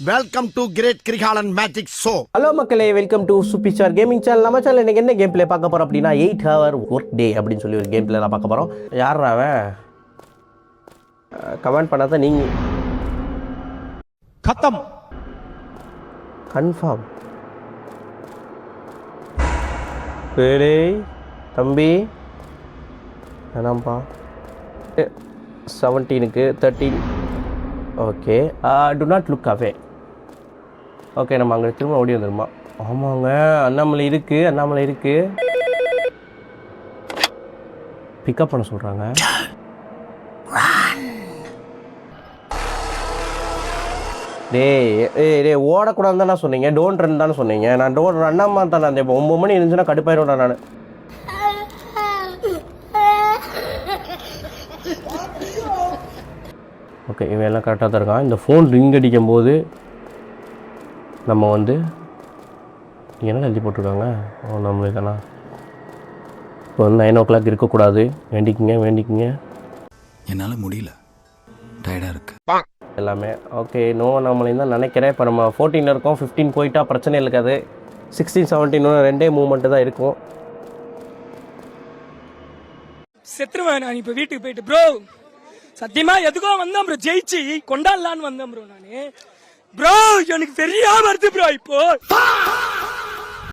Welcome to great Kirikalan magic show. Hello மக்களே, welcome to Soopy star gaming channel. நம்ம channel இன்னைக்கு என்ன game play பார்க்க போறோம் அப்படின்னா 8 hour ஒர்க் டே அப்படின்னு சொல்லி ஒரு கேம் பிளே தான் பார்க்க போறோம். யாரா அவன்? கமெண்ட் பண்ணாத நீங்க खत्म கன்ஃபார்ம். பேடே தம்பி என்னப்பா 17க்கு 13. Okay, to not look away. Okay, நம்ம அங்கே திரும்ப ஓடி வந்துடுமா? ஆமாங்க, அண்ணாமலை இருக்குது. பிக்கப் பண்ண சொல்கிறாங்க. டேய் ஓடக்கூடாதுன்னு தானே சொன்னீங்க, டோன்ட் ரன் தானே சொன்னீங்க. நான் டோன்ட் ரன்னாமா தானே அந்த 9 மணி இருந்துச்சுன்னா கடுப்பாயிடும்டா நான். ஓகே, இவன் எல்லாம் கரெக்டாக தான் இருக்கான். இந்த ஃபோன் ரிங் அடிக்கும் போது நம்ம வந்து என்ன எழுதி போட்டிருக்காங்க? நம்மளே தானா? இப்போ வந்து 9 o'clock இருக்கக்கூடாது. வேண்டிக்கிங்க. என்னால் முடியல, டயர்டாக இருக்கு எல்லாமே. ஓகே, நோ நம்மளையும் தான் நினைக்கிறேன். இப்போ நம்ம 14 இருக்கோம். 15 போயிட்டா பிரச்சனை இருக்காது. 16, 17 ரெண்டே மூமெண்ட்டு தான் இருக்கும். செத்துருவேன் நான் இப்போ வீட்டுக்கு போயிட்டு. ப்ரோ சத்தியமா எதுக்கோ வந்தேன் ப்ரோ, ஜெயிச்சு கொண்டாடலான்னு வந்தேன் ப்ரோ. நானு ப்ரோ எனக்கு தெரியாம வருது ப்ரோ இப்போ.